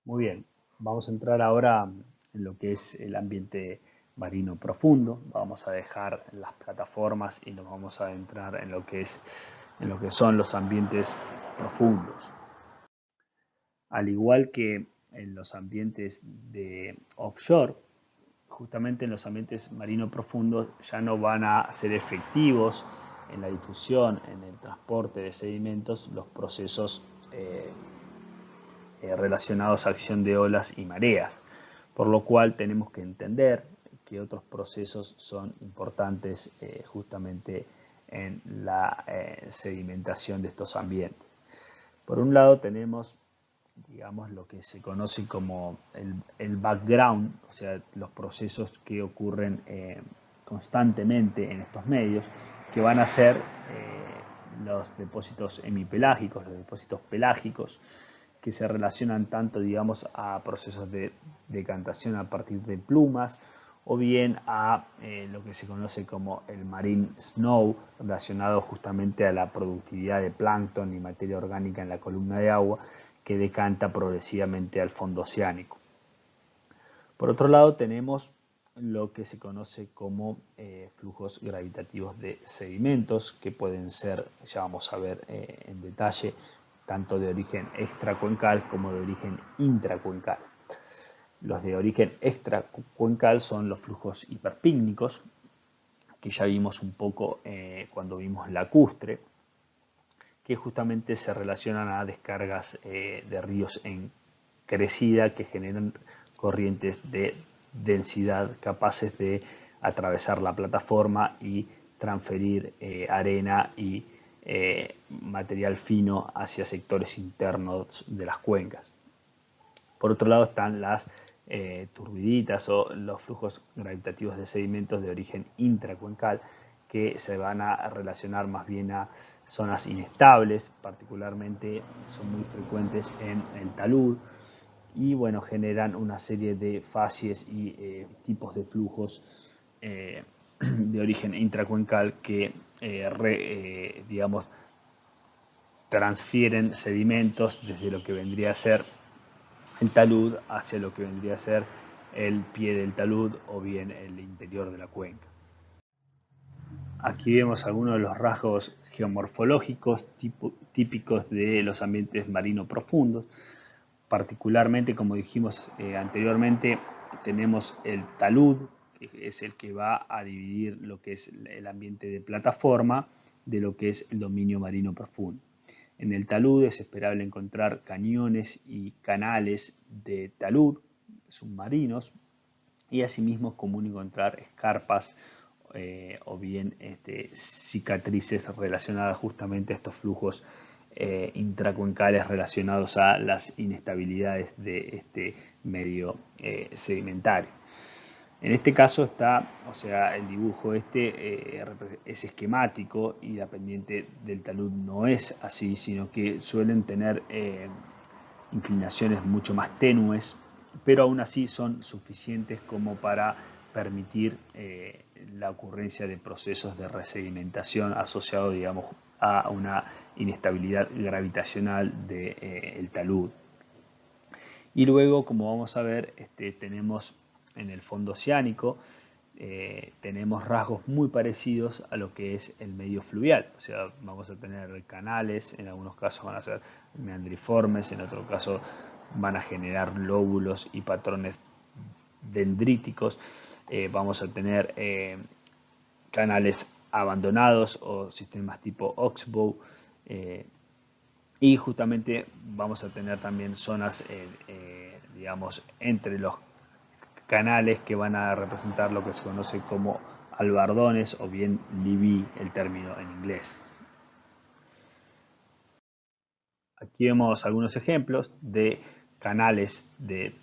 Muy bien, vamos a entrar ahora en lo que es el ambiente marino profundo. Vamos a dejar las plataformas y nos vamos a adentrar en lo que son los ambientes profundos. Al igual que en los ambientes de offshore, justamente en los ambientes marino profundos ya no van a ser efectivos en la difusión, en el transporte de sedimentos, los procesos relacionados a acción de olas y mareas, por lo cual tenemos que entender que otros procesos son importantes justamente en la sedimentación de estos ambientes. Por un lado tenemos, digamos, lo que se conoce como el background, o sea, los procesos que ocurren constantemente en estos medios, que van a ser los depósitos hemipelágicos, los depósitos pelágicos, que se relacionan tanto, digamos, a procesos de decantación a partir de plumas, o bien a lo que se conoce como el marine snow, relacionado justamente a la productividad de plancton y materia orgánica en la columna de agua, que decanta progresivamente al fondo oceánico. Por otro lado, tenemos lo que se conoce como flujos gravitativos de sedimentos, que pueden ser, ya vamos a ver en detalle, tanto de origen extracuencal como de origen intracuencal. Los de origen extracuencal son los flujos hiperpícnicos, que ya vimos un poco cuando vimos lacustre, que justamente se relacionan a descargas de ríos en crecida que generan corrientes de densidad capaces de atravesar la plataforma y transferir arena y material fino hacia sectores internos de las cuencas. Por otro lado están las turbiditas o los flujos gravitativos de sedimentos de origen intracuencal, que se van a relacionar más bien a zonas inestables, particularmente son muy frecuentes en el talud, y bueno, generan una serie de facies y tipos de flujos de origen intracuencal que digamos, transfieren sedimentos desde lo que vendría a ser el talud hacia lo que vendría a ser el pie del talud o bien el interior de la cuenca. Aquí vemos algunos de los rasgos geomorfológicos típicos de los ambientes marinos profundos. Particularmente, como dijimos anteriormente, tenemos el talud, que es el que va a dividir lo que es el ambiente de plataforma de lo que es el dominio marino profundo. En el talud es esperable encontrar cañones y canales de talud submarinos, y asimismo es común encontrar escarpas o bien cicatrices relacionadas justamente a estos flujos intracuencales relacionados a las inestabilidades de este medio sedimentario. En este caso está, o sea, el dibujo es esquemático, y la pendiente del talud no es así, sino que suelen tener inclinaciones mucho más tenues, pero aún así son suficientes como para permitir la ocurrencia de procesos de resedimentación asociados, digamos, a una inestabilidad gravitacional del talud. Y luego, como vamos a ver, tenemos en el fondo oceánico, tenemos rasgos muy parecidos a lo que es el medio fluvial. O sea, vamos a tener canales, en algunos casos van a ser meandriformes, en otro caso van a generar lóbulos y patrones dendríticos. Vamos a tener canales abandonados o sistemas tipo oxbow, y justamente vamos a tener también zonas digamos, entre los canales, que van a representar lo que se conoce como albardones o bien libí, el término en inglés. Aquí vemos algunos ejemplos de canales de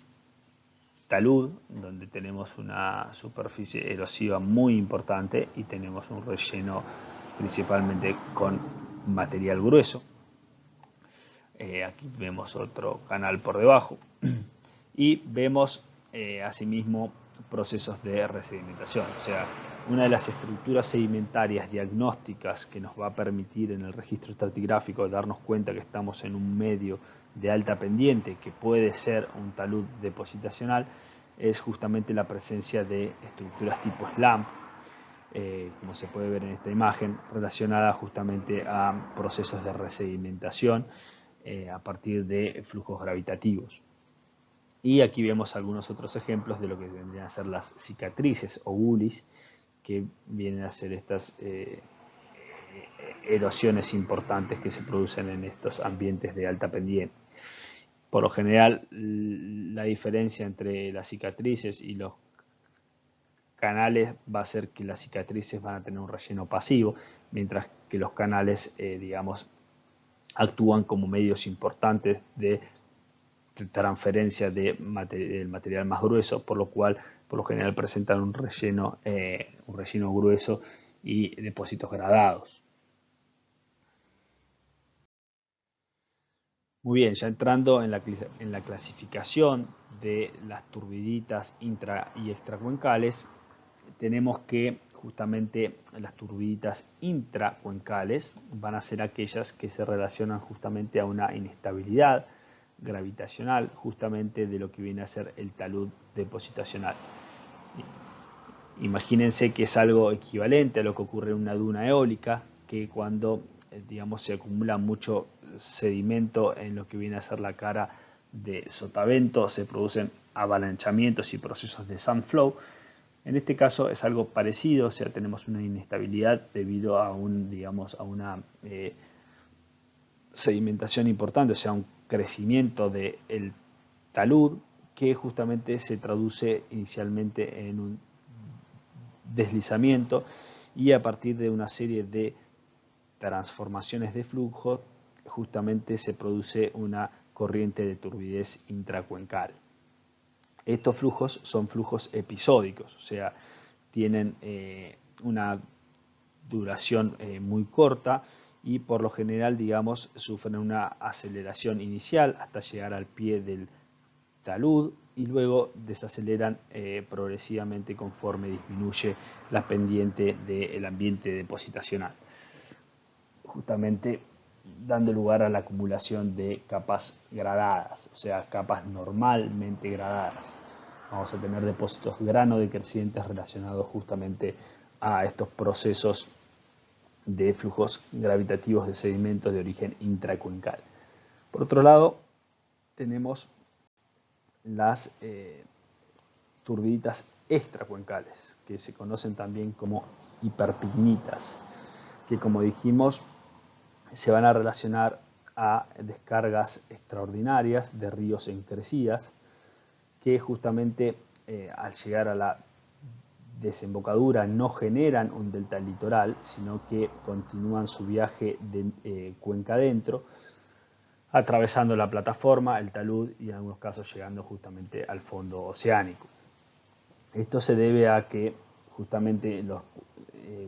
talud, donde tenemos una superficie erosiva muy importante y tenemos un relleno principalmente con material grueso. Aquí vemos otro canal por debajo y vemos asimismo procesos de resedimentación, o sea, Una de las estructuras sedimentarias diagnósticas que nos va a permitir en el registro estratigráfico darnos cuenta que estamos en un medio de alta pendiente, que puede ser un talud depositacional, es justamente la presencia de estructuras tipo SLAM, como se puede ver en esta imagen, relacionada justamente a procesos de resedimentación a partir de flujos gravitativos. Y aquí vemos algunos otros ejemplos de lo que vendrían a ser las cicatrices o gulis, que vienen a ser estas erosiones importantes que se producen en estos ambientes de alta pendiente. Por lo general, la diferencia entre las cicatrices y los canales va a ser que las cicatrices van a tener un relleno pasivo, mientras que los canales, digamos, actúan como medios importantes de transferencia del material más grueso, por lo cual por lo general presentan un relleno grueso y depósitos gradados. Muy bien, ya entrando en la clasificación de las turbiditas intra y extracuencales, tenemos que justamente las turbiditas intracuencales van a ser aquellas que se relacionan justamente a una inestabilidad gravitacional, justamente de lo que viene a ser el talud depositacional. Imagínense que es algo equivalente a lo que ocurre en una duna eólica, que cuando digamos se acumula mucho sedimento en lo que viene a ser la cara de sotavento, se producen avalanchamientos y procesos de sandflow. En este caso es algo parecido, o sea, tenemos una inestabilidad debido a una sedimentación importante, o sea, un crecimiento del talud que justamente se traduce inicialmente en un deslizamiento y a partir de una serie de transformaciones de flujo justamente se produce una corriente de turbidez intracuencal. Estos flujos son flujos episódicos, o sea, tienen una duración muy corta y por lo general, digamos, sufren una aceleración inicial hasta llegar al pie del talud y luego desaceleran progresivamente conforme disminuye la pendiente del ambiente depositacional, justamente dando lugar a la acumulación de capas gradadas, o sea, capas normalmente gradadas. Vamos a tener depósitos grano decrecientes relacionados justamente a estos procesos de flujos gravitativos de sedimentos de origen intracuencal. Por otro lado, tenemos las turbiditas extracuencales, que se conocen también como hiperpigmitas, que como dijimos se van a relacionar a descargas extraordinarias de ríos en crecidas, que justamente al llegar a la desembocadura no generan un delta litoral, sino que continúan su viaje de cuenca adentro, atravesando la plataforma, el talud y en algunos casos llegando justamente al fondo oceánico. Esto se debe a que justamente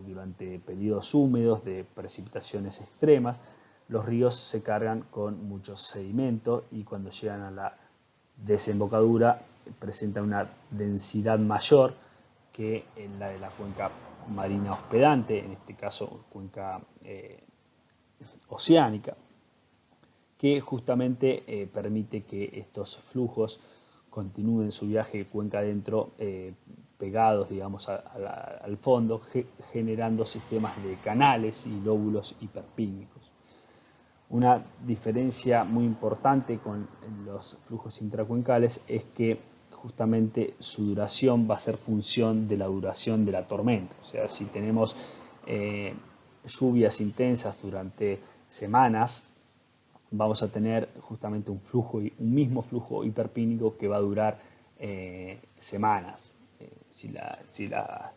durante periodos húmedos de precipitaciones extremas, los ríos se cargan con mucho sedimento y cuando llegan a la desembocadura presentan una densidad mayor que en la de la cuenca marina hospedante, en este caso cuenca oceánica, que justamente permite que estos flujos continúen su viaje cuenca adentro pegados, digamos, al fondo, generando sistemas de canales y lóbulos hiperpígmicos. Una diferencia muy importante con los flujos intracuencales es que justamente su duración va a ser función de la duración de la tormenta. O sea, si tenemos lluvias intensas durante semanas, vamos a tener justamente un mismo flujo hiperpígmico que va a durar semanas. Si la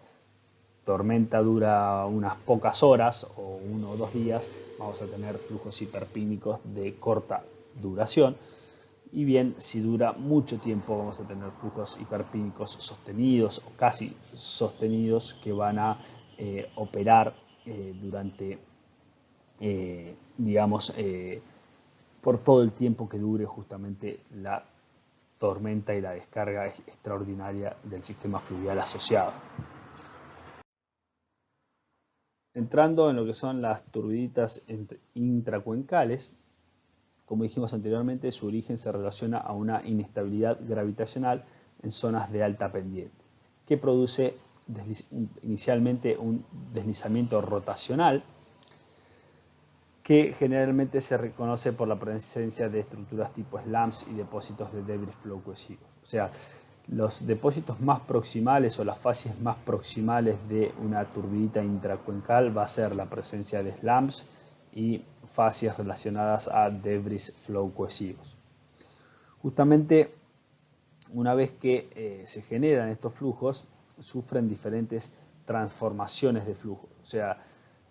tormenta dura unas pocas horas o 1 o 2 días, vamos a tener flujos hiperpígmicos de corta duración. Y bien, si dura mucho tiempo, vamos a tener flujos hiperpígmicos sostenidos o casi sostenidos que van a operar durante, por todo el tiempo que dure justamente la tormenta y la descarga extraordinaria del sistema fluvial asociado. Entrando en lo que son las turbiditas intracuencales, como dijimos anteriormente, su origen se relaciona a una inestabilidad gravitacional en zonas de alta pendiente, que produce inicialmente un deslizamiento rotacional que generalmente se reconoce por la presencia de estructuras tipo slumps y depósitos de debris flow cohesivos. O sea, los depósitos más proximales o las fases más proximales de una turbidita intracuencal va a ser la presencia de slumps y fases relacionadas a debris flow cohesivos. Justamente una vez que se generan estos flujos, sufren diferentes transformaciones de flujo. O sea,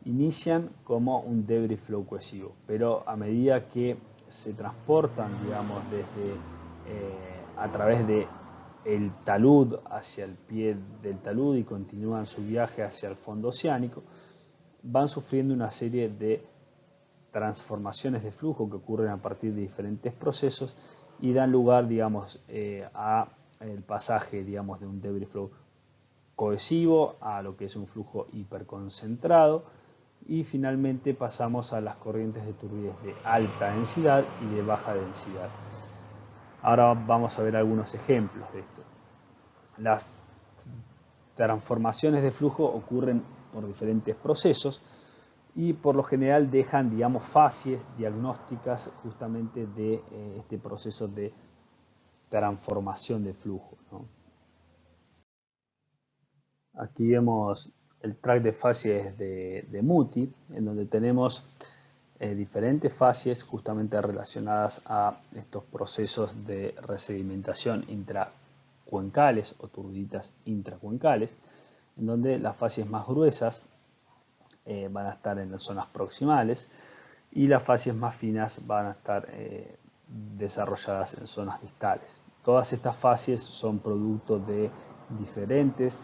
inician como un debris flow cohesivo, pero a medida que se transportan, digamos, desde a través de el talud hacia el pie del talud y continúan su viaje hacia el fondo oceánico, van sufriendo una serie de transformaciones de flujo que ocurren a partir de diferentes procesos y dan lugar, digamos, a el pasaje, digamos, de un debris flow cohesivo a lo que es un flujo hiperconcentrado, y finalmente pasamos a las corrientes de turbidez de alta densidad y de baja densidad. Ahora vamos a ver algunos ejemplos de esto. Las transformaciones de flujo ocurren por diferentes procesos y por lo general dejan, digamos, fases diagnósticas justamente de este proceso de transformación de flujo, ¿no? Aquí vemos el track de fases de Muti, en donde tenemos diferentes fases justamente relacionadas a estos procesos de resedimentación intracuencales o turbiditas intracuencales, en donde las fases más gruesas van a estar en las zonas proximales y las fases más finas van a estar desarrolladas en zonas distales. Todas estas fases son producto de diferentes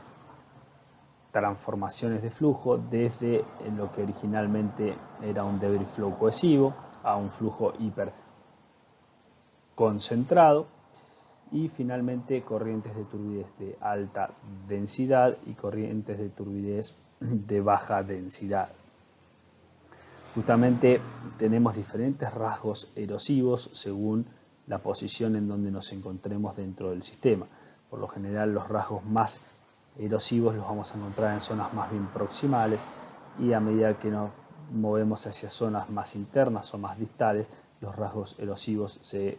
transformaciones de flujo desde lo que originalmente era un debris flow cohesivo a un flujo hiper concentrado y finalmente corrientes de turbidez de alta densidad y corrientes de turbidez de baja densidad. Justamente tenemos diferentes rasgos erosivos según la posición en donde nos encontremos dentro del sistema. Por lo general los rasgos más erosivos los vamos a encontrar en zonas más bien proximales y a medida que nos movemos hacia zonas más internas o más distales, los rasgos erosivos se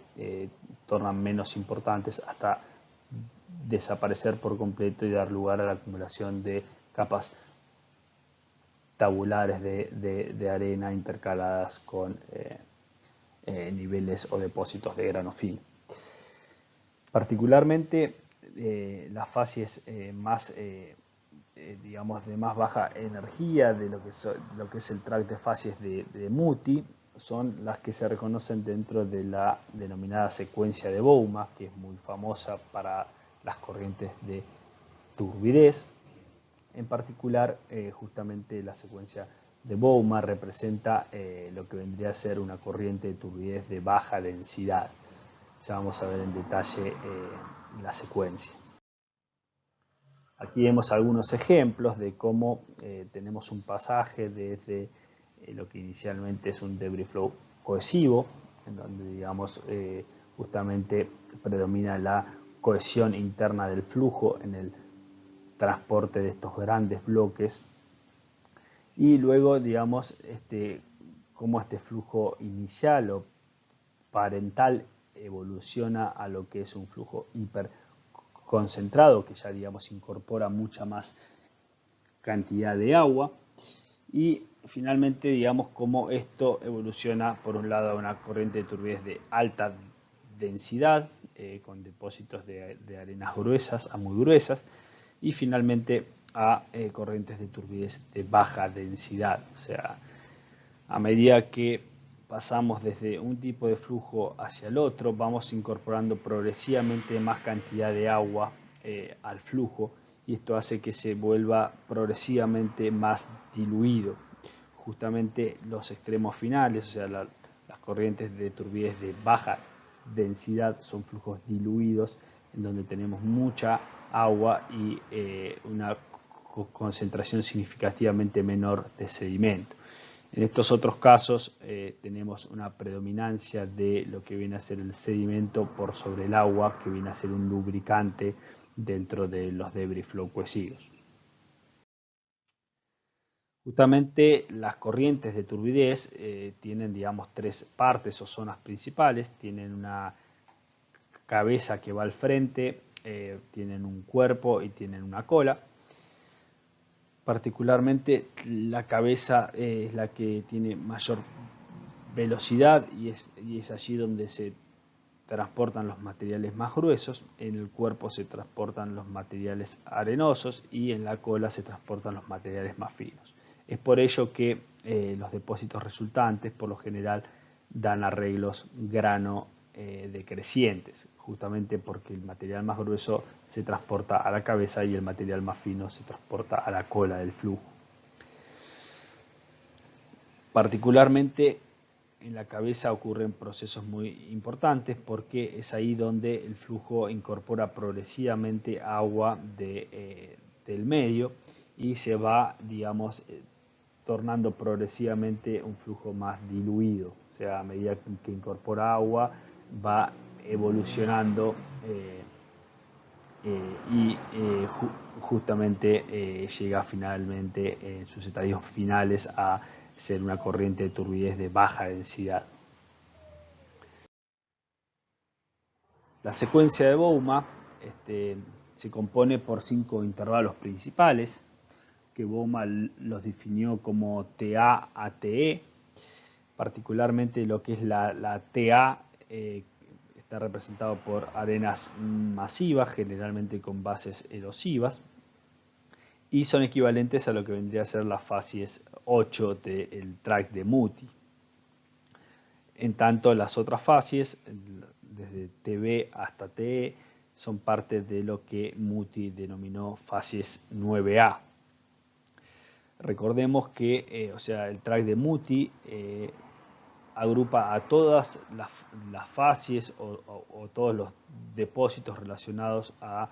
tornan menos importantes hasta desaparecer por completo y dar lugar a la acumulación de capas tabulares de arena intercaladas con niveles o depósitos de grano fino. Particularmente las fases más digamos de más baja energía de lo que es el track de fases de Muti son las que se reconocen dentro de la denominada secuencia de Bouma, que es muy famosa para las corrientes de turbidez. En particular, justamente la secuencia de Bouma representa lo que vendría a ser una corriente de turbidez de baja densidad. Ya vamos a ver en detalle la secuencia. Aquí vemos algunos ejemplos de cómo tenemos un pasaje desde lo que inicialmente es un debris flow cohesivo, en donde digamos justamente predomina la cohesión interna del flujo en el transporte de estos grandes bloques, y luego digamos cómo este flujo inicial o parental evoluciona a lo que es un flujo hiperconcentrado que ya digamos incorpora mucha más cantidad de agua, y finalmente digamos cómo esto evoluciona por un lado a una corriente de turbidez de alta densidad con depósitos de arenas gruesas a muy gruesas, y finalmente a corrientes de turbidez de baja densidad. O sea, a medida que pasamos desde un tipo de flujo hacia el otro, vamos incorporando progresivamente más cantidad de agua al flujo, y esto hace que se vuelva progresivamente más diluido. Justamente los extremos finales, o sea, las corrientes de turbidez de baja densidad son flujos diluidos en donde tenemos mucha agua y una concentración significativamente menor de sedimento. En estos otros casos tenemos una predominancia de lo que viene a ser el sedimento por sobre el agua, que viene a ser un lubricante dentro de los debris flowcuecidos. Justamente las corrientes de turbidez tienen, digamos, tres partes o zonas principales. Tienen una cabeza que va al frente, tienen un cuerpo y tienen una cola. Particularmente la cabeza es la que tiene mayor velocidad y es allí donde se transportan los materiales más gruesos. En el cuerpo se transportan los materiales arenosos y en la cola se transportan los materiales más finos. Es por ello que los depósitos resultantes por lo general dan arreglos grano decrecientes, justamente porque el material más grueso se transporta a la cabeza y el material más fino se transporta a la cola del flujo. Particularmente en la cabeza ocurren procesos muy importantes porque es ahí donde el flujo incorpora progresivamente agua del medio y se va, digamos, tornando progresivamente un flujo más diluido. O sea, a medida que incorpora agua va evolucionando justamente llega finalmente en sus estadios finales a ser una corriente de turbidez de baja densidad. La secuencia de Bouma se compone por 5 intervalos principales, que Bouma los definió como TA a TE. Particularmente lo que es la TA está representado por arenas masivas, generalmente con bases erosivas, y son equivalentes a lo que vendría a ser las fases 8 del track de Muti. En tanto, las otras fases, desde TB hasta TE, son parte de lo que Muti denominó fases 9A. Recordemos que el track de Muti agrupa a todas las fases o todos los depósitos relacionados a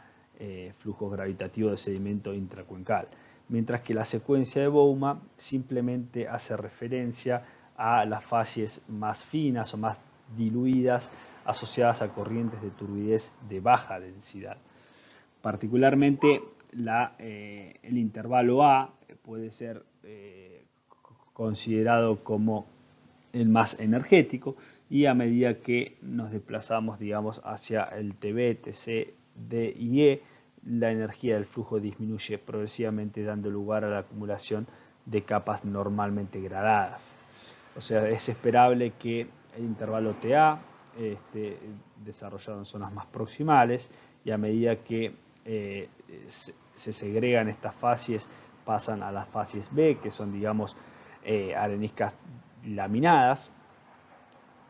flujos gravitativos de sedimento intracuencal, mientras que la secuencia de Bouma simplemente hace referencia a las fases más finas o más diluidas asociadas a corrientes de turbidez de baja densidad. Particularmente el intervalo A puede ser considerado como el más energético, y a medida que nos desplazamos, digamos, hacia el TB, TC, D y E, la energía del flujo disminuye progresivamente, dando lugar a la acumulación de capas normalmente gradadas. O sea, es esperable que el intervalo TA esté desarrollado en zonas más proximales, y a medida que se segregan estas fases, pasan a las fases B, que son, digamos, areniscas laminadas.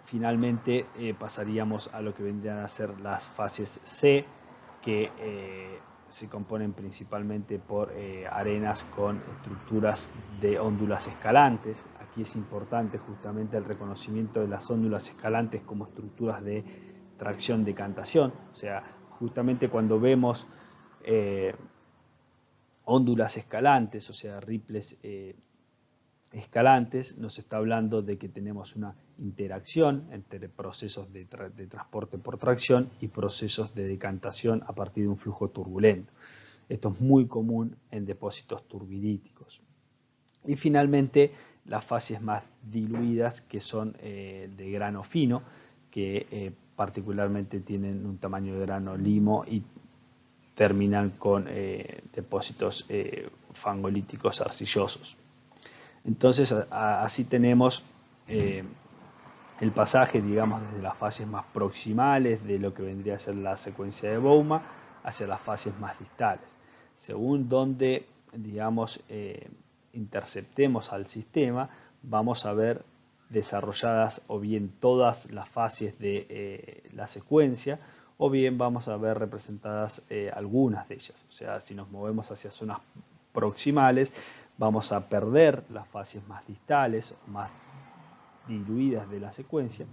Finalmente pasaríamos a lo que vendrían a ser las fases C, que se componen principalmente por arenas con estructuras de óndulas escalantes. Aquí es importante justamente el reconocimiento de las óndulas escalantes como estructuras de tracción-decantación. O sea, justamente cuando vemos óndulas escalantes, o sea, ripples escalantes, nos está hablando de que tenemos una interacción entre procesos de transporte por tracción y procesos de decantación a partir de un flujo turbulento. Esto es muy común en depósitos turbidíticos. Y finalmente las fases más diluidas, que son de grano fino, que particularmente tienen un tamaño de grano limo y terminan con depósitos fangolíticos arcillosos. Entonces así tenemos el pasaje, digamos, desde las fases más proximales de lo que vendría a ser la secuencia de Bouma hacia las fases más distales. Según donde, digamos, interceptemos al sistema, vamos a ver desarrolladas o bien todas las fases de la secuencia, o bien vamos a ver representadas algunas de ellas. O sea, si nos movemos hacia zonas proximales, vamos a perder las fases más distales o más diluidas de la secuencia,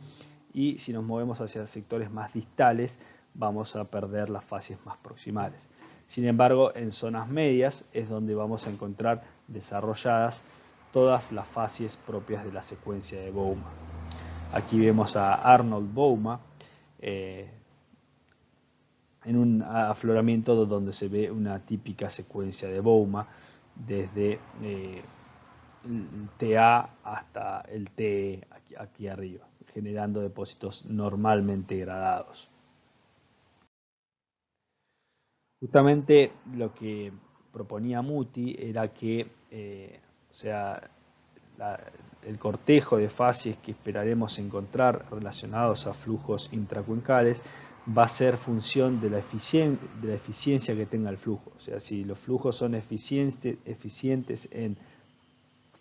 y si nos movemos hacia sectores más distales, vamos a perder las fases más proximales. Sin embargo, en zonas medias es donde vamos a encontrar desarrolladas todas las fases propias de la secuencia de Bouma. Aquí vemos a Arnold Bouma en un afloramiento donde se ve una típica secuencia de Bouma desde el TA hasta el TE aquí arriba, generando depósitos normalmente gradados. Justamente lo que proponía Muti era que el cortejo de fases que esperaremos encontrar relacionados a flujos intracuencales va a ser función de la eficiencia que tenga el flujo. O sea, si los flujos son eficientes en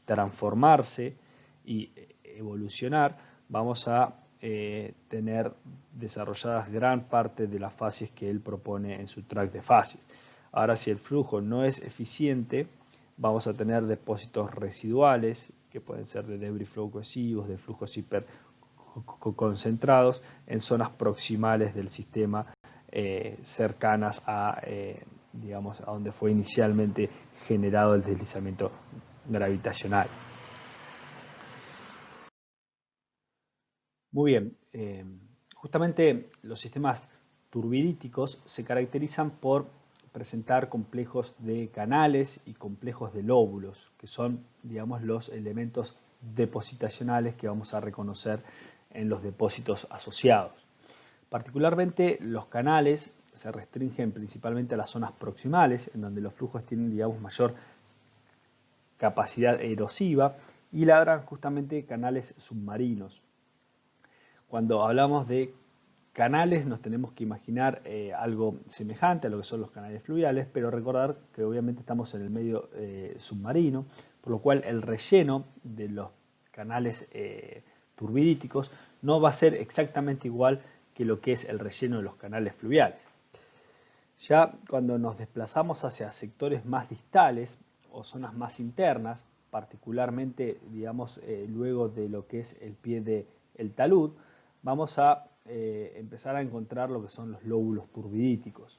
transformarse y evolucionar, vamos a tener desarrolladas gran parte de las fases que él propone en su track de fases. Ahora, si el flujo no es eficiente, vamos a tener depósitos residuales, que pueden ser de debris flow cohesivos, de flujos hiperconcentrados, en zonas proximales del sistema, cercanas a, digamos, a donde fue inicialmente generado el deslizamiento gravitacional. Muy bien, justamente los sistemas turbidíticos se caracterizan por presentar complejos de canales y complejos de lóbulos, que son, digamos, los elementos depositacionales que vamos a reconocer en los depósitos asociados. Particularmente los canales se restringen principalmente a las zonas proximales, en donde los flujos tienen, digamos, mayor capacidad erosiva y labran justamente canales submarinos. Cuando hablamos de canales nos tenemos que imaginar algo semejante a lo que son los canales fluviales, pero recordar que obviamente estamos en el medio submarino, por lo cual el relleno de los canales turbidíticos no va a ser exactamente igual que lo que es el relleno de los canales fluviales. Ya cuando nos desplazamos hacia sectores más distales o zonas más internas, particularmente, digamos, luego de lo que es el pie del talud, vamos a empezar a encontrar lo que son los lóbulos turbidíticos.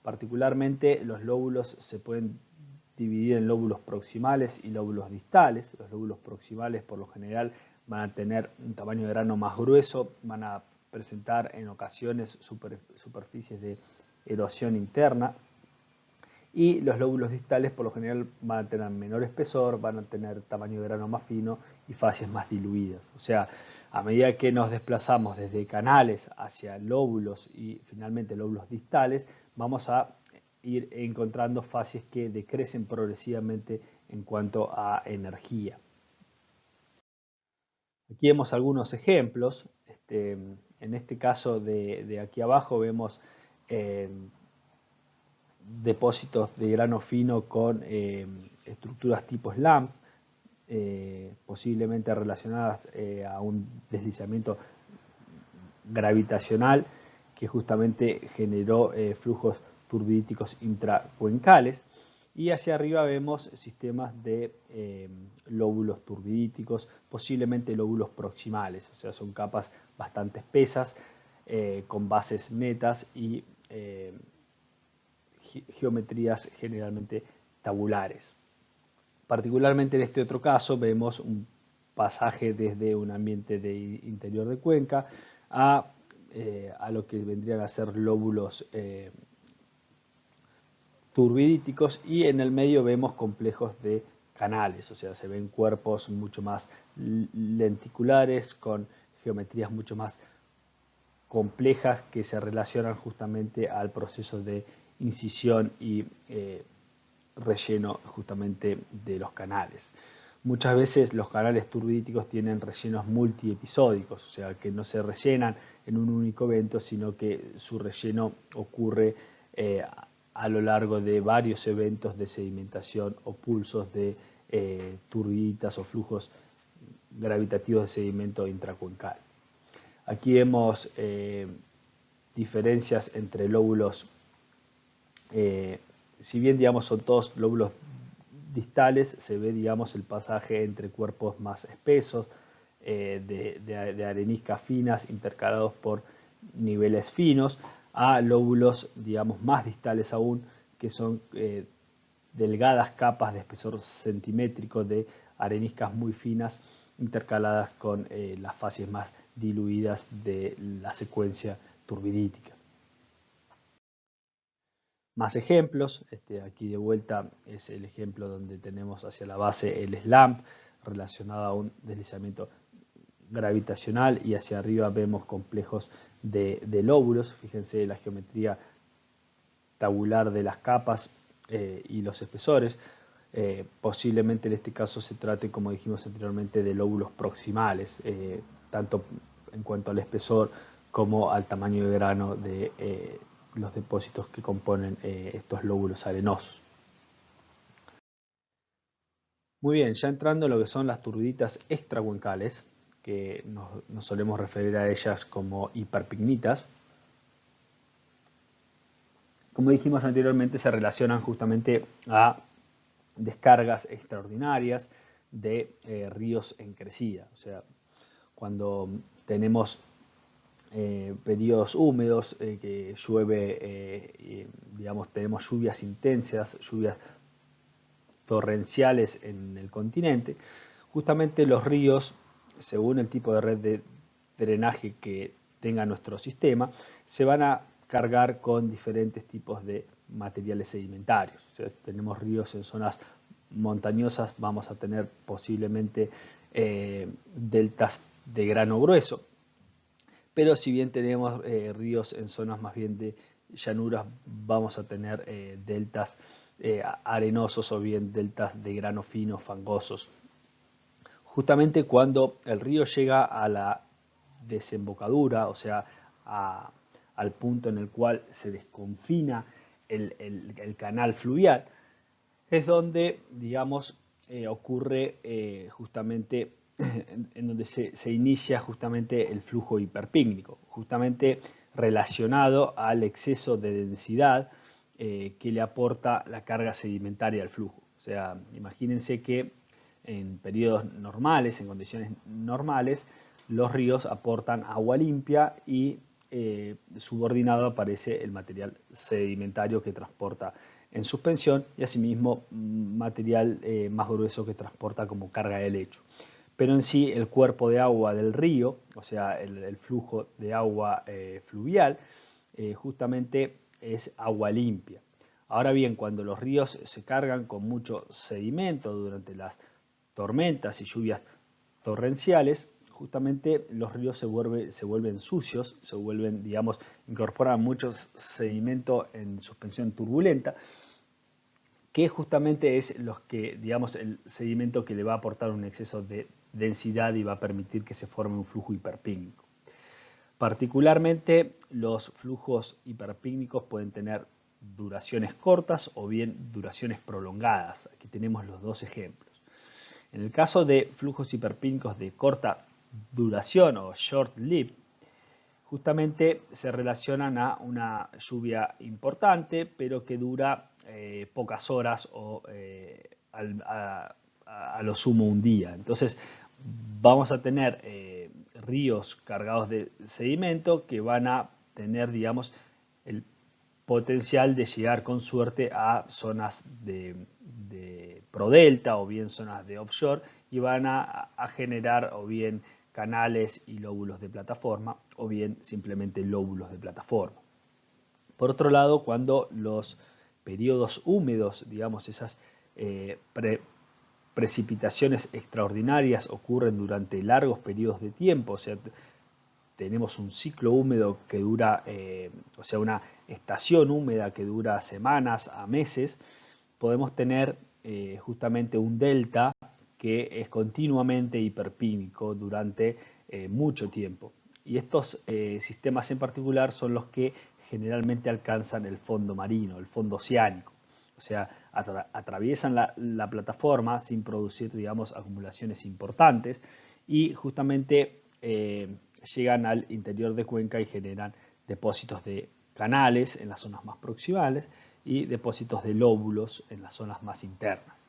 Particularmente los lóbulos se pueden dividir en lóbulos proximales y lóbulos distales. Los lóbulos proximales por lo general van a tener un tamaño de grano más grueso, van a presentar en ocasiones superficies de erosión interna, y los lóbulos distales por lo general van a tener menor espesor, van a tener tamaño de grano más fino y fases más diluidas. O sea, a medida que nos desplazamos desde canales hacia lóbulos y finalmente lóbulos distales, vamos a ir encontrando fases que decrecen progresivamente en cuanto a energía. Aquí vemos algunos ejemplos. En este caso de aquí abajo vemos depósitos de grano fino con estructuras tipo SLAM, posiblemente relacionadas a un deslizamiento gravitacional que justamente generó flujos turbidíticos intracuencales. Y hacia arriba vemos sistemas de lóbulos turbidíticos, posiblemente lóbulos proximales, o sea, son capas bastante espesas, con bases netas y geometrías generalmente tabulares. Particularmente en este otro caso vemos un pasaje desde un ambiente de interior de cuenca a lo que vendrían a ser lóbulos turbidíticos, y en el medio vemos complejos de canales, o sea, se ven cuerpos mucho más lenticulares con geometrías mucho más complejas que se relacionan justamente al proceso de incisión y relleno justamente de los canales. Muchas veces los canales turbidíticos tienen rellenos multiepisódicos, o sea que no se rellenan en un único evento, sino que su relleno ocurre a lo largo de varios eventos de sedimentación o pulsos de turbiditas o flujos gravitativos de sedimento intracuencal. Aquí vemos diferencias entre lóbulos, si bien digamos son todos lóbulos distales, se ve digamos el pasaje entre cuerpos más espesos de areniscas finas intercalados por niveles finos a lóbulos digamos más distales aún, que son delgadas capas de espesor centimétrico de areniscas muy finas intercaladas con las fases más diluidas de la secuencia turbidítica. Más ejemplos, aquí de vuelta es el ejemplo donde tenemos hacia la base el SLAMP relacionado a un deslizamiento gravitacional y hacia arriba vemos complejos de lóbulos. Fíjense la geometría tabular de las capas y los espesores. Posiblemente en este caso se trate, como dijimos anteriormente, de lóbulos proximales, tanto en cuanto al espesor como al tamaño de grano de los depósitos que componen estos lóbulos arenosos. Muy bien, ya entrando en lo que son las turbiditas extracuencales, que nos solemos referir a ellas como hiperpigmitas. Como dijimos anteriormente, se relacionan justamente a descargas extraordinarias de ríos en crecida. O sea, cuando tenemos periodos húmedos que llueve, digamos, tenemos lluvias intensas, lluvias torrenciales en el continente, justamente los ríos, según el tipo de red de drenaje que tenga nuestro sistema, se van a cargar con diferentes tipos de materiales sedimentarios. O sea, si tenemos ríos en zonas montañosas, vamos a tener posiblemente deltas de grano grueso. Pero si bien tenemos ríos en zonas más bien de llanuras, vamos a tener deltas arenosos o bien deltas de grano fino, fangosos. Justamente cuando el río llega a la desembocadura, o sea, al punto en el cual se desconfina el canal fluvial, es donde, digamos, ocurre justamente en donde se inicia justamente el flujo hiperpícnico, justamente relacionado al exceso de densidad que le aporta la carga sedimentaria al flujo. O sea, imagínense que en periodos normales, en condiciones normales, los ríos aportan agua limpia y subordinado aparece el material sedimentario que transporta en suspensión y asimismo material más grueso que transporta como carga de lecho. Pero en sí el cuerpo de agua del río, o sea, el flujo de agua fluvial, justamente es agua limpia. Ahora bien, cuando los ríos se cargan con mucho sedimento durante las tormentas y lluvias torrenciales, justamente los ríos se vuelven sucios, se vuelven, digamos, incorporan mucho sedimento en suspensión turbulenta, que justamente es digamos, el sedimento que le va a aportar un exceso de densidad y va a permitir que se forme un flujo hiperpícnico. Particularmente los flujos hiperpícnicos pueden tener duraciones cortas o bien duraciones prolongadas. Aquí tenemos los dos ejemplos. En el caso de flujos hiperpícnicos de corta duración o short lived, justamente se relacionan a una lluvia importante, pero que dura pocas horas o a lo sumo un día. Entonces vamos a tener ríos cargados de sedimento que van a tener, digamos, el potencial de llegar con suerte a zonas de prodelta o bien zonas de offshore y van a generar o bien canales y lóbulos de plataforma o bien simplemente lóbulos de plataforma. Por otro lado, cuando los periodos húmedos, digamos esas precipitaciones extraordinarias ocurren durante largos periodos de tiempo, o sea, tenemos un ciclo húmedo que dura, o sea, una estación húmeda que dura semanas a meses, podemos tener justamente un delta que es continuamente hiperpímico durante mucho tiempo. Y estos sistemas en particular son los que generalmente alcanzan el fondo marino, el fondo oceánico. O sea, atraviesan la plataforma sin producir, digamos, acumulaciones importantes y justamente llegan al interior de cuenca y generan depósitos de canales en las zonas más proximales y depósitos de lóbulos en las zonas más internas.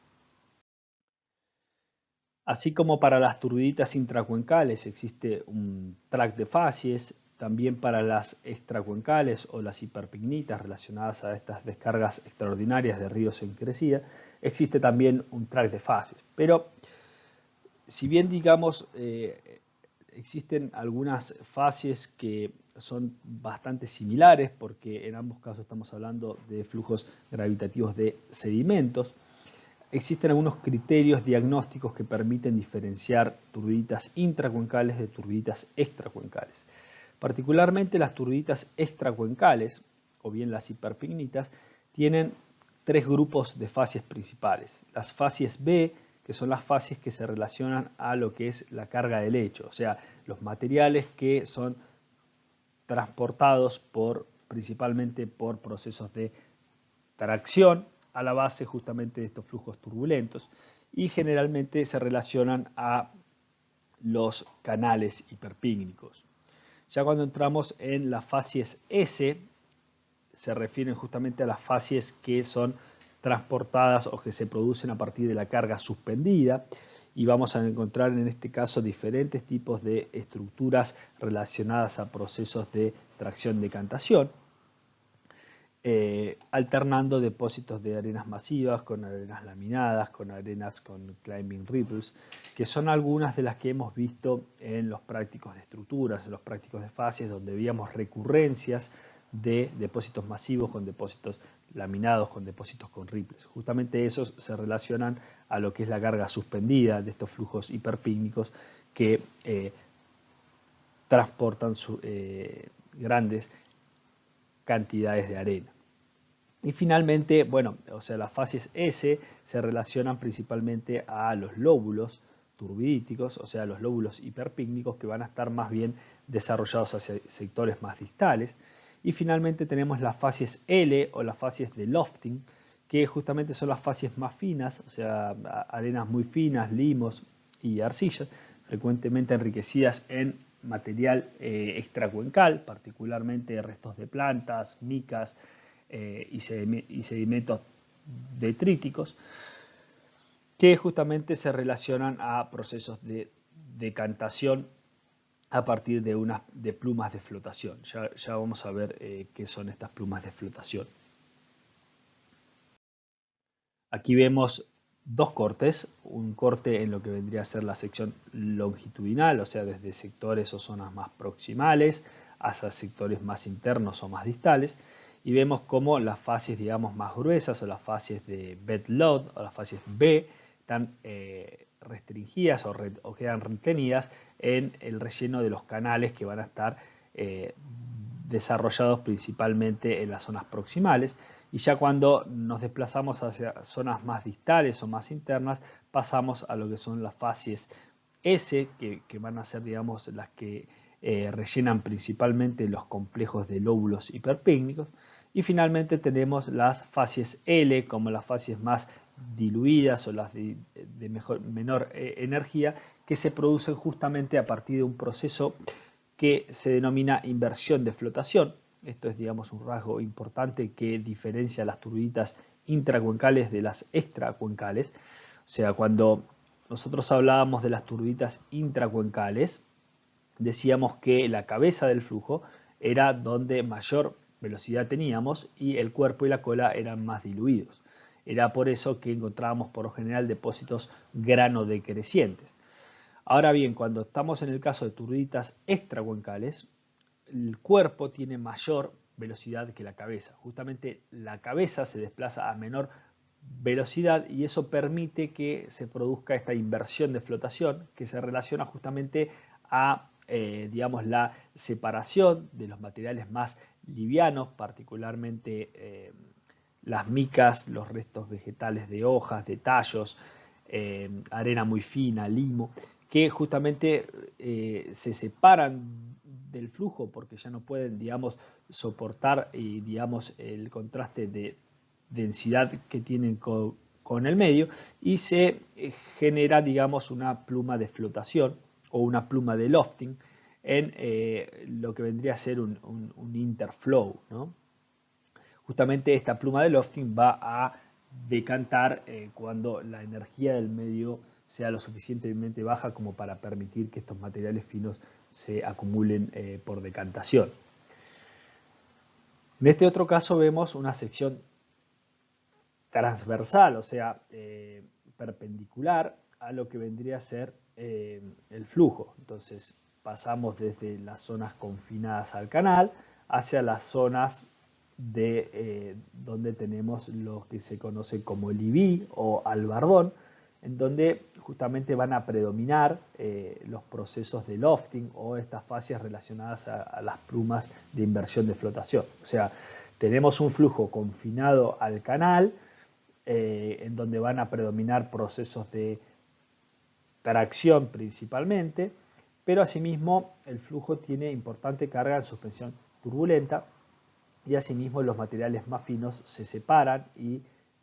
Así como para las turbiditas intracuencales existe un tract de facies, también para las extracuencales o las hiperpignitas relacionadas a estas descargas extraordinarias de ríos en crecida, existe también un tract de facies. Pero si bien digamos existen algunas facies que son bastante similares, porque en ambos casos estamos hablando de flujos gravitativos de sedimentos, existen algunos criterios diagnósticos que permiten diferenciar turbiditas intracuencales de turbiditas extracuencales. Particularmente las turbiditas extracuencales, o bien las hiperpignitas, tienen tres grupos de facies principales. Las facies B, que son las facies que se relacionan a lo que es la carga de lecho, o sea, los materiales que son transportados principalmente por procesos de tracción a la base justamente de estos flujos turbulentos, y generalmente se relacionan a los canales hiperpígnicos. Ya cuando entramos en las facies S, se refieren justamente a las facies que son transportadas o que se producen a partir de la carga suspendida, y vamos a encontrar en este caso diferentes tipos de estructuras relacionadas a procesos de tracción-decantación, alternando depósitos de arenas masivas con arenas laminadas, con arenas con climbing ripples, que son algunas de las que hemos visto en los prácticos de estructuras, en los prácticos de fases, donde veíamos recurrencias de depósitos masivos con depósitos laminados, con depósitos con ripples. Justamente esos se relacionan a lo que es la carga suspendida de estos flujos hiperpígnicos que transportan grandes cantidades de arena. Y finalmente, bueno, o sea, las fases S se relacionan principalmente a los lóbulos turbidíticos, o sea, los lóbulos hiperpígnicos, que van a estar más bien desarrollados hacia sectores más distales. Y finalmente tenemos las fases L o las fases de lofting, que justamente son las fases más finas, o sea, arenas muy finas, limos y arcillas, frecuentemente enriquecidas en material extracuencal, particularmente restos de plantas, micas y sedimentos detríticos, que justamente se relacionan a procesos de decantación a partir de plumas de flotación. Ya vamos a ver qué son estas plumas de flotación. Aquí vemos dos cortes, un corte en lo que vendría a ser la sección longitudinal, o sea, desde sectores o zonas más proximales hasta sectores más internos o más distales, y vemos cómo las fases, digamos, más gruesas o las fases de bed load o las fases B están restringidas o quedan retenidas en el relleno de los canales que van a estar desarrollados principalmente en las zonas proximales. Y ya cuando nos desplazamos hacia zonas más distales o más internas, pasamos a lo que son las fases S, que van a ser, digamos, las que rellenan principalmente los complejos de lóbulos hiperpígnicos. Y finalmente tenemos las fases L, como las fases más diluidas o las de menor energía, que se producen justamente a partir de un proceso que se denomina inversión de flotación. Esto es, digamos, un rasgo importante que diferencia las turbiditas intracuencales de las extracuencales. O sea, cuando nosotros hablábamos de las turbiditas intracuencales, decíamos que la cabeza del flujo era donde mayor velocidad teníamos y el cuerpo y la cola eran más diluidos. Era por eso que encontrábamos por lo general depósitos grano decrecientes. Ahora bien, cuando estamos en el caso de turbiditas extracuencales, el cuerpo tiene mayor velocidad que la cabeza. Justamente la cabeza se desplaza a menor velocidad y eso permite que se produzca esta inversión de flotación que se relaciona justamente a digamos, la separación de los materiales más livianos, particularmente las micas, los restos vegetales de hojas, de tallos, arena muy fina, limo, que justamente se separan del flujo porque ya no pueden, digamos, soportar digamos, el contraste de densidad que tienen con el medio, y se genera, digamos, una pluma de flotación o una pluma de lofting en lo que vendría a ser un interflow, ¿no? Justamente esta pluma de lofting va a decantar cuando la energía del medio sea lo suficientemente baja como para permitir que estos materiales finos se acumulen por decantación. En este otro caso vemos una sección transversal, o sea, perpendicular a lo que vendría a ser el flujo. Entonces pasamos desde las zonas confinadas al canal hacia las zonas de donde tenemos lo que se conoce como el IB o albardón, en donde justamente van a predominar los procesos de lofting o estas fases relacionadas a las plumas de inversión de flotación. O sea, tenemos un flujo confinado al canal, en donde van a predominar procesos de tracción principalmente, pero asimismo el flujo tiene importante carga en suspensión turbulenta y asimismo los materiales más finos se separan y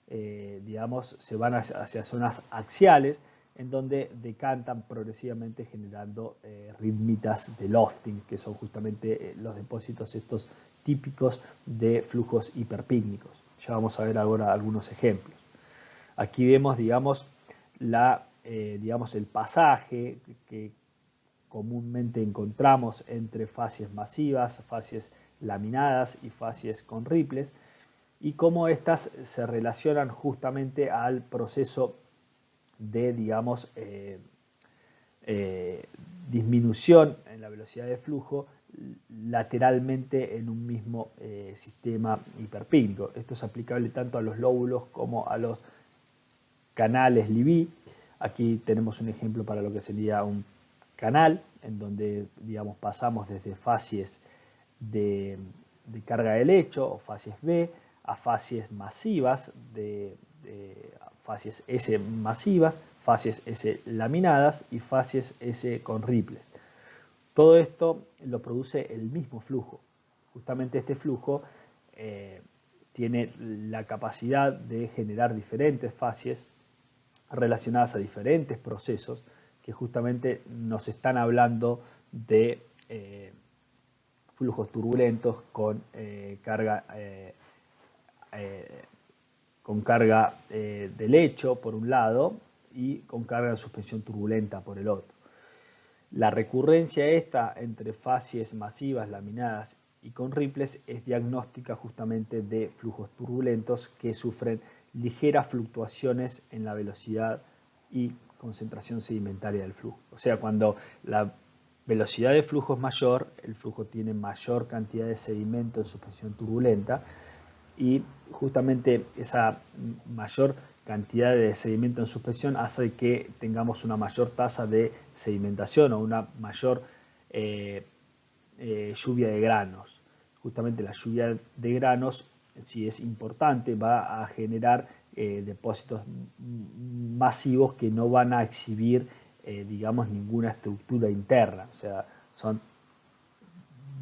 digamos se van hacia zonas axiales en donde decantan progresivamente generando ritmitas de lofting, que son justamente los depósitos estos típicos de flujos hiperpícnicos. Ya vamos a ver ahora algunos ejemplos. Aquí vemos, digamos, el pasaje que comúnmente encontramos entre facies masivas, facies laminadas y facies con ripples, y cómo estas se relacionan justamente al proceso de, digamos, disminución en la velocidad de flujo lateralmente en un mismo sistema hiperpícnico. Esto es aplicable tanto a los lóbulos como a los canales Libby. Aquí tenemos un ejemplo para lo que sería un canal, en donde digamos pasamos desde facies de carga de lecho o facies B a facies masivas, de facies S masivas, facies S laminadas y facies S con ripples. Todo esto lo produce el mismo flujo. Justamente este flujo tiene la capacidad de generar diferentes facies relacionadas a diferentes procesos que justamente nos están hablando de flujos turbulentos con carga de lecho por un lado y con carga de suspensión turbulenta por el otro. La recurrencia esta entre facies masivas, laminadas y con ripples es diagnóstica justamente de flujos turbulentos que sufren ligeras fluctuaciones en la velocidad y concentración sedimentaria del flujo. O sea, cuando la velocidad de flujo es mayor, el flujo tiene mayor cantidad de sedimento en suspensión turbulenta y justamente esa mayor cantidad de sedimento en suspensión hace que tengamos una mayor tasa de sedimentación o una mayor lluvia de granos. Justamente la lluvia de granos, si es importante, va a generar depósitos masivos que no van a exhibir, digamos, ninguna estructura interna. O sea, son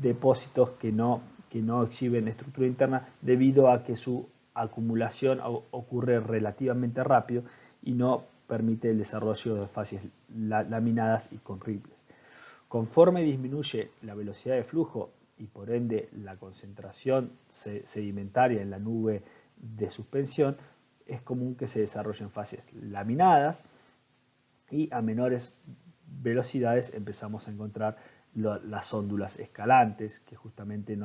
depósitos que no exhiben estructura interna debido a que su acumulación ocurre relativamente rápido y no permite el desarrollo de facies laminadas y con ripples. Conforme disminuye la velocidad de flujo y por ende la concentración sedimentaria en la nube de suspensión, es común que se desarrollen facies laminadas y a menores velocidades empezamos a encontrar las óndulas escalantes, que justamente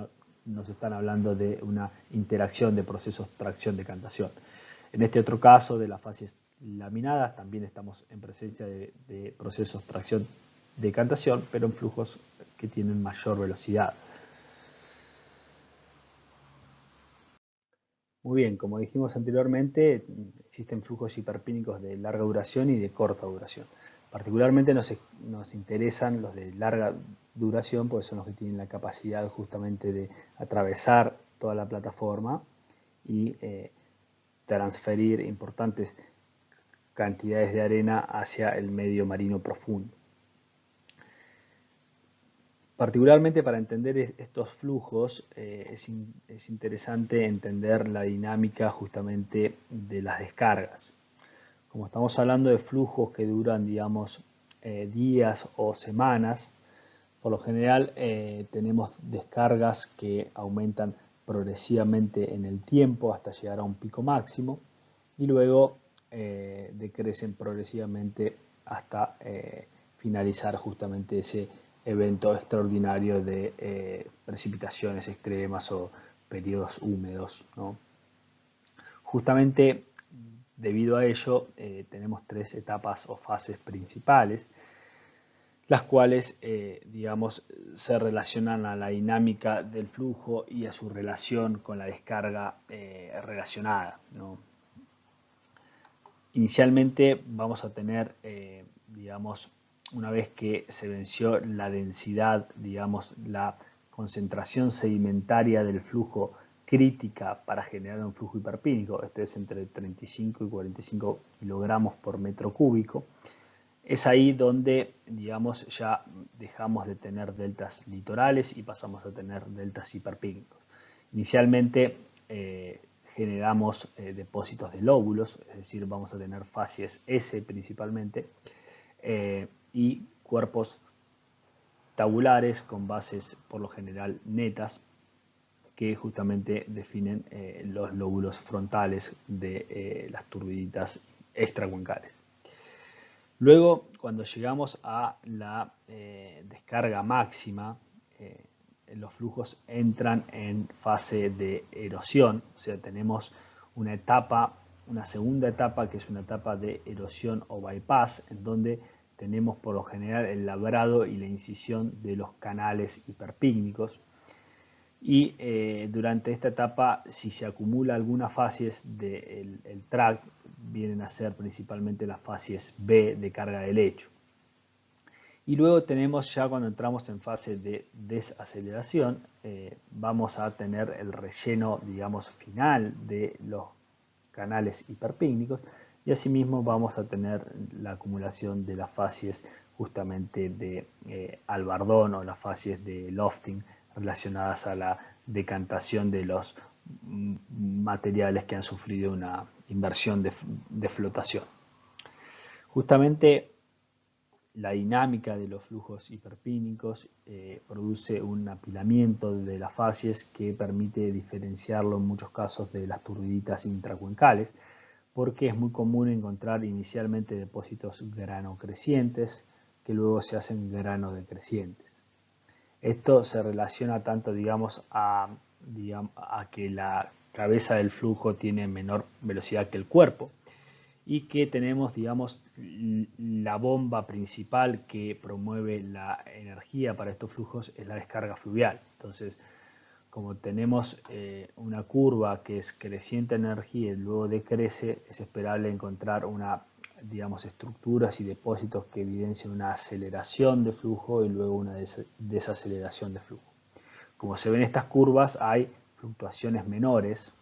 nos están hablando de una interacción de procesos tracción-decantación. En este otro caso de las fases laminadas también estamos en presencia de procesos tracción-decantación, pero en flujos que tienen mayor velocidad. Muy bien, como dijimos anteriormente, existen flujos hiperpínicos de larga duración y de corta duración. Particularmente nos interesan los de larga duración, porque son los que tienen la capacidad justamente de atravesar toda la plataforma y transferir importantes cantidades de arena hacia el medio marino profundo. Particularmente para entender estos flujos es interesante entender la dinámica justamente de las descargas. Como estamos hablando de flujos que duran, digamos, días o semanas, por lo general tenemos descargas que aumentan progresivamente en el tiempo hasta llegar a un pico máximo y luego decrecen progresivamente hasta finalizar justamente ese evento extraordinario de precipitaciones extremas o periodos húmedos, ¿no? Justamente debido a ello tenemos tres etapas o fases principales, las cuales, digamos, se relacionan a la dinámica del flujo y a su relación con la descarga relacionada, ¿no? Inicialmente vamos a tener, digamos, una vez que se venció la densidad, digamos, la concentración sedimentaria del flujo crítica para generar un flujo hiperpínico, esto es entre 35 y 45 kilogramos por metro cúbico, es ahí donde, digamos, ya dejamos de tener deltas litorales y pasamos a tener deltas hiperpínicos. Inicialmente generamos depósitos de lóbulos, es decir, vamos a tener facies S principalmente, y cuerpos tabulares con bases por lo general netas que justamente definen los lóbulos frontales de las turbiditas extracuencales. Luego, cuando llegamos a la descarga máxima, los flujos entran en fase de erosión, o sea, tenemos una etapa, una segunda etapa que es una etapa de erosión o bypass, en donde tenemos por lo general el labrado y la incisión de los canales hiperpícnicos. Y durante esta etapa, si se acumula algunas facies del track, vienen a ser principalmente las facies B de carga de lecho. Y luego tenemos ya cuando entramos en fase de desaceleración, vamos a tener el relleno, digamos, final de los canales hiperpícnicos y asimismo vamos a tener la acumulación de las facies justamente de albardón o las facies de lofting relacionadas a la decantación de los materiales que han sufrido una inversión de flotación. Justamente la dinámica de los flujos hiperpínicos produce un apilamiento de las facies que permite diferenciarlo en muchos casos de las turbiditas intracuencales, porque es muy común encontrar inicialmente depósitos granocrecientes que luego se hacen granodecrecientes. Esto se relaciona tanto, digamos, a que la cabeza del flujo tiene menor velocidad que el cuerpo y que tenemos, digamos, la bomba principal que promueve la energía para estos flujos es la descarga fluvial. Entonces, como tenemos una curva que es creciente en energía y luego decrece, es esperable encontrar digamos, estructuras y depósitos que evidencian una aceleración de flujo y luego una desaceleración de flujo. Como se ven estas curvas, hay fluctuaciones menores,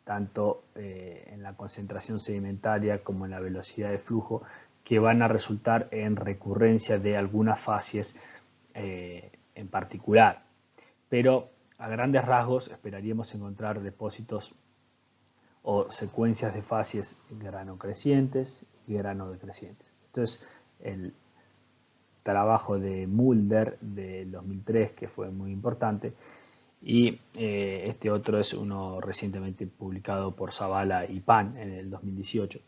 tanto en la concentración sedimentaria como en la velocidad de flujo, que van a resultar en recurrencia de algunas facies en particular. Pero a grandes rasgos esperaríamos encontrar depósitos o secuencias de facies granocrecientes y granodecrecientes. Entonces, el trabajo de Mulder del 2003, que fue muy importante, y este otro es uno recientemente publicado por Zavala y Pan en el 2018.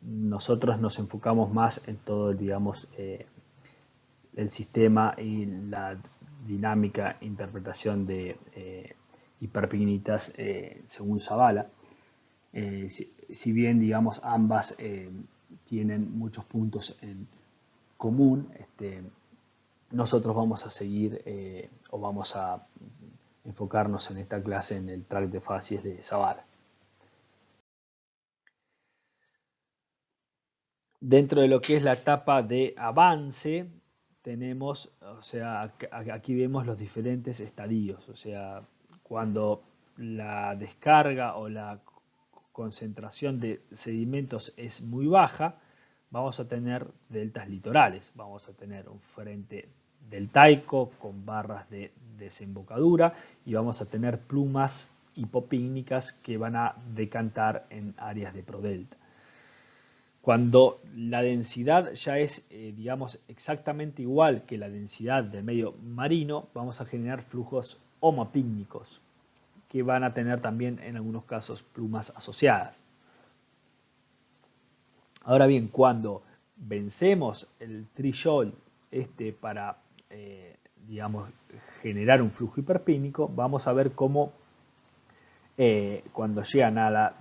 Nosotros nos enfocamos más en todo, digamos, el sistema y la dinámica interpretación de hiperpignitas según Zavala. Si bien, digamos, ambas tienen muchos puntos en común, nosotros vamos a seguir o vamos a enfocarnos en esta clase en el track de facies de Zavala. Dentro de lo que es la etapa de avance, tenemos, o sea, aquí vemos los diferentes estadios, o sea, cuando la descarga o la concentración de sedimentos es muy baja, vamos a tener deltas litorales, vamos a tener un frente deltaico con barras de desembocadura y vamos a tener plumas hipopícnicas que van a decantar en áreas de prodelta. Cuando la densidad ya es, digamos, exactamente igual que la densidad del medio marino, vamos a generar flujos homopícnicos que van a tener también en algunos casos plumas asociadas. Ahora bien, cuando vencemos el threshold para digamos, generar un flujo hiperpícnico, vamos a ver cómo cuando llegan a la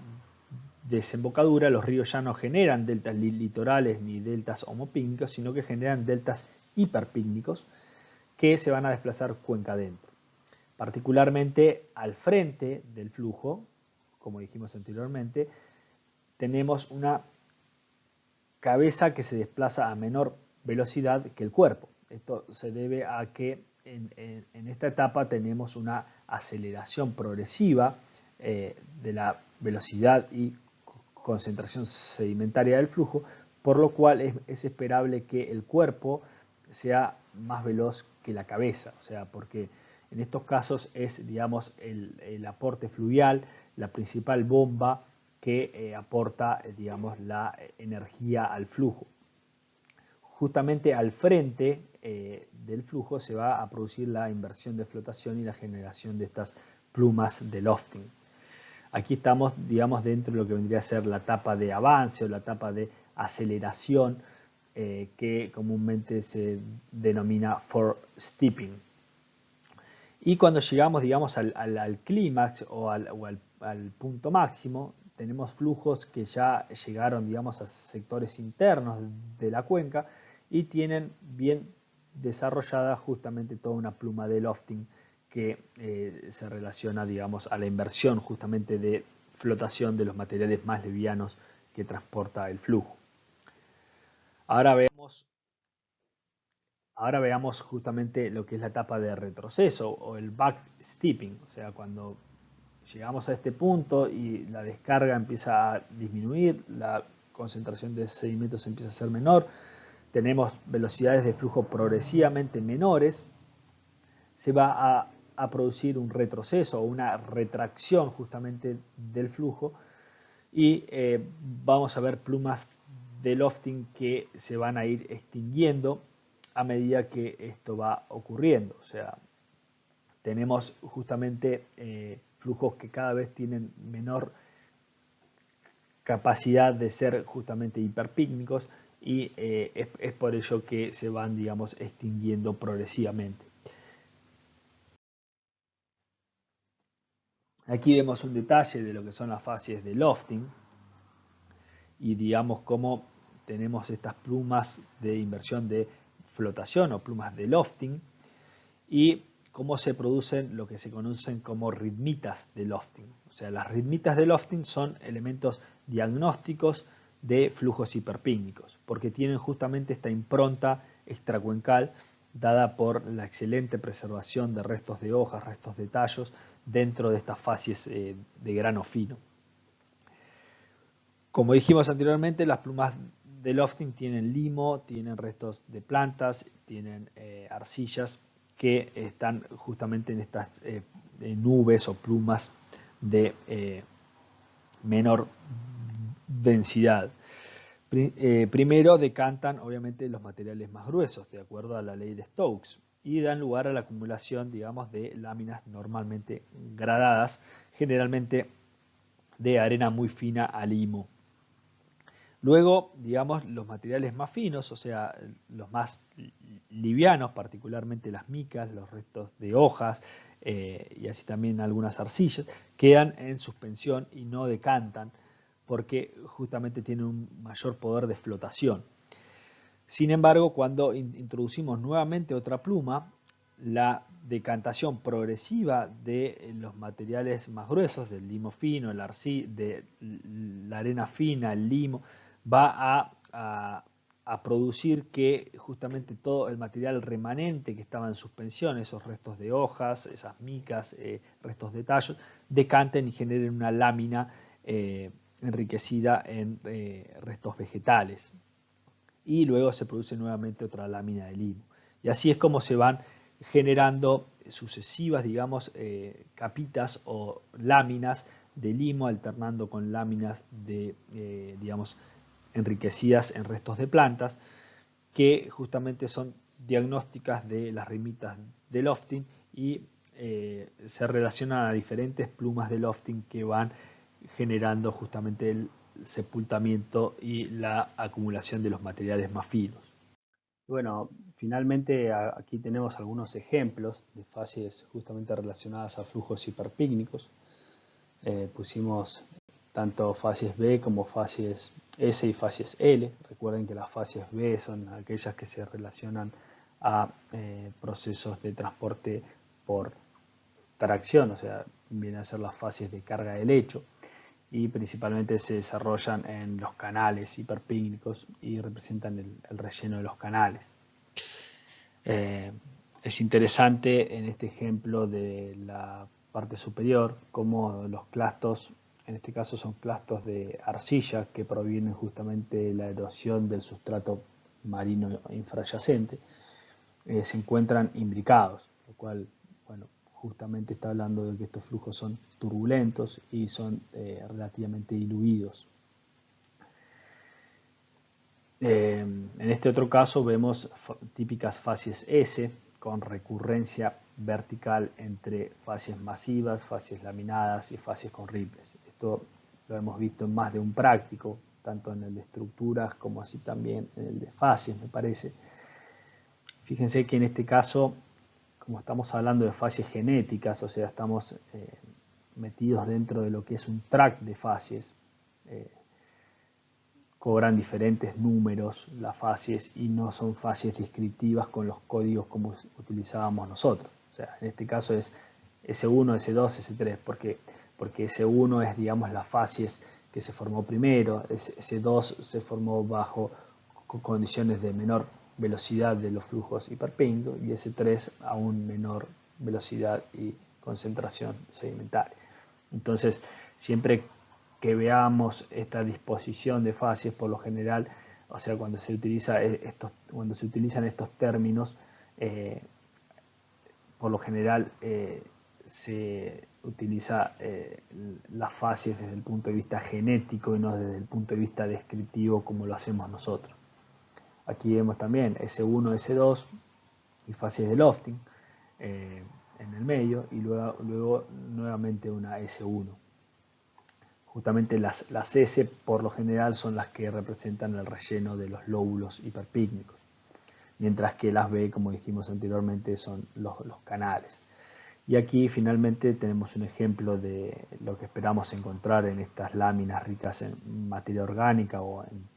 desembocadura, los ríos ya no generan deltas litorales ni deltas homopícnicos, sino que generan deltas hiperpícnicos que se van a desplazar cuenca adentro. Particularmente al frente del flujo, como dijimos anteriormente, tenemos una cabeza que se desplaza a menor velocidad que el cuerpo. Esto se debe a que en esta etapa tenemos una aceleración progresiva de la velocidad y concentración sedimentaria del flujo, por lo cual es esperable que el cuerpo sea más veloz que la cabeza, o sea, porque en estos casos es, digamos, el aporte fluvial, la principal bomba que aporta, digamos, la energía al flujo. Justamente al frente del flujo se va a producir la inversión de flotación y la generación de estas plumas de lofting. Aquí estamos, digamos, dentro de lo que vendría a ser la etapa de avance o la etapa de aceleración que comúnmente se denomina forestepping. Y cuando llegamos, digamos, al clímax o al punto máximo, tenemos flujos que ya llegaron, digamos, a sectores internos de la cuenca y tienen bien desarrollada justamente toda una pluma de lofting que se relaciona, digamos, a la inversión justamente de flotación de los materiales más livianos que transporta el flujo. Ahora veamos justamente lo que es la etapa de retroceso o el backstepping, o sea, cuando llegamos a este punto y la descarga empieza a disminuir, la concentración de sedimentos empieza a ser menor, tenemos velocidades de flujo progresivamente menores, se va a producir un retroceso o una retracción justamente del flujo y vamos a ver plumas de lofting que se van a ir extinguiendo a medida que esto va ocurriendo. O sea, tenemos justamente flujos que cada vez tienen menor capacidad de ser justamente hiperpícnicos y es por ello que se van, digamos, extinguiendo progresivamente. Aquí vemos un detalle de lo que son las fases de lofting y digamos cómo tenemos estas plumas de inversión de flotación o plumas de lofting y cómo se producen lo que se conocen como ritmitas de lofting. O sea, las ritmitas de lofting son elementos diagnósticos de flujos hiperpícnicos porque tienen justamente esta impronta extracuencal dada por la excelente preservación de restos de hojas, restos de tallos dentro de estas fases de grano fino. Como dijimos anteriormente, las plumas de lofting tienen limo, tienen restos de plantas, tienen arcillas que están justamente en estas nubes o plumas de menor densidad. Primero decantan obviamente los materiales más gruesos, de acuerdo a la ley de Stokes, y dan lugar a la acumulación, digamos, de láminas normalmente gradadas, generalmente de arena muy fina a limo. Luego, digamos, los materiales más finos, o sea, los más livianos, particularmente las micas, los restos de hojas y así también algunas arcillas, quedan en suspensión y no decantan porque justamente tienen un mayor poder de flotación. Sin embargo, cuando introducimos nuevamente otra pluma, la decantación progresiva de los materiales más gruesos, del limo fino, de la arena fina, el limo, va a producir que justamente todo el material remanente que estaba en suspensión, esos restos de hojas, esas micas, restos de tallos, decanten y generen una lámina enriquecida en restos vegetales. Y luego se produce nuevamente otra lámina de limo. Y así es como se van generando sucesivas, digamos, capitas o láminas de limo alternando con láminas de, digamos, enriquecidas en restos de plantas que justamente son diagnósticas de las rimitas de lofting y se relacionan a diferentes plumas de lofting que van generando justamente el sepultamiento y la acumulación de los materiales más finos. Bueno, finalmente aquí tenemos algunos ejemplos de fases justamente relacionadas a flujos hiperpícnicos. Pusimos tanto fases B como fases S y fases L. Recuerden que las fases B son aquellas que se relacionan a procesos de transporte por tracción, o sea, vienen a ser las fases de carga del hecho, y principalmente se desarrollan en los canales hiperpícnicos y representan el relleno de los canales. Es interesante en este ejemplo de la parte superior cómo los clastos, en este caso son clastos de arcilla que provienen justamente de la erosión del sustrato marino infrayacente, se encuentran imbricados, lo cual, bueno, justamente está hablando de que estos flujos son turbulentos y son relativamente diluidos. En este otro caso vemos típicas fases S con recurrencia vertical entre fases masivas, fases laminadas y fases con ripples. Esto lo hemos visto en más de un práctico, tanto en el de estructuras como así también en el de fases, me parece. Fíjense que en este caso, como estamos hablando de fases genéticas, o sea, estamos metidos dentro de lo que es un track de fases, cobran diferentes números las fases y no son fases descriptivas con los códigos como utilizábamos nosotros. O sea, en este caso es S1, S2, S3, porque S1 es, digamos, las fases que se formó primero, S2 se formó bajo condiciones de menor velocidad de los flujos hiperpíncnicos y S3 aún menor velocidad y concentración sedimentaria. Entonces, siempre que veamos esta disposición de fases, por lo general, o sea, cuando se utilizan estos términos, por lo general se utiliza las fases desde el punto de vista genético y no desde el punto de vista descriptivo como lo hacemos nosotros. Aquí vemos también S1, S2 y fases de lofting en el medio y luego nuevamente una S1. Justamente las S por lo general son las que representan el relleno de los lóbulos hiperpícnicos, mientras que las B, como dijimos anteriormente, son los canales. Y aquí finalmente tenemos un ejemplo de lo que esperamos encontrar en estas láminas ricas en materia orgánica o en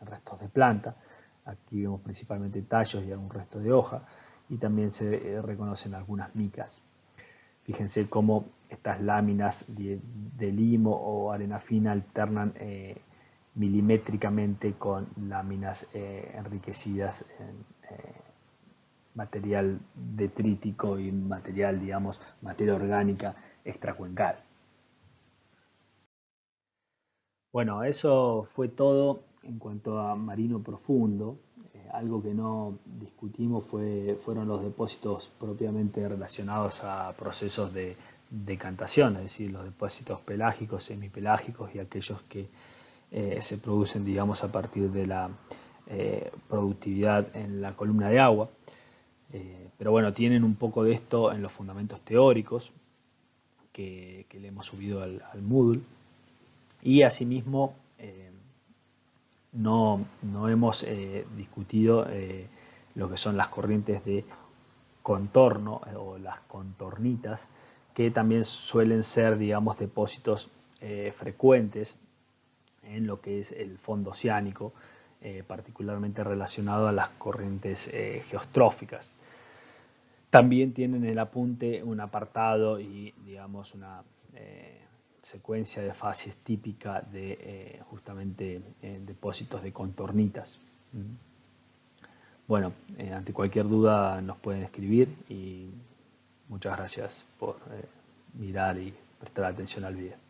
restos de planta. Aquí vemos principalmente tallos y algún resto de hoja y también se reconocen algunas micas. Fíjense cómo estas láminas de limo o arena fina alternan milimétricamente con láminas enriquecidas en material detrítico y material, digamos, materia orgánica extracuencal. Bueno, eso fue todo en cuanto a marino profundo. Algo que no discutimos fueron los depósitos propiamente relacionados a procesos de decantación, es decir, los depósitos pelágicos, semipelágicos y aquellos que se producen, digamos, a partir de la productividad en la columna de agua. Pero bueno, tienen un poco de esto en los fundamentos teóricos que le hemos subido al Moodle. Y asimismo, no hemos discutido lo que son las corrientes de contorno o las contornitas, que también suelen ser, digamos, depósitos frecuentes en lo que es el fondo oceánico, particularmente relacionado a las corrientes geostróficas. También tienen en el apunte un apartado y, digamos, una secuencia de fases típica de justamente depósitos de contornitas. Bueno, ante cualquier duda nos pueden escribir y muchas gracias por mirar y prestar atención al video.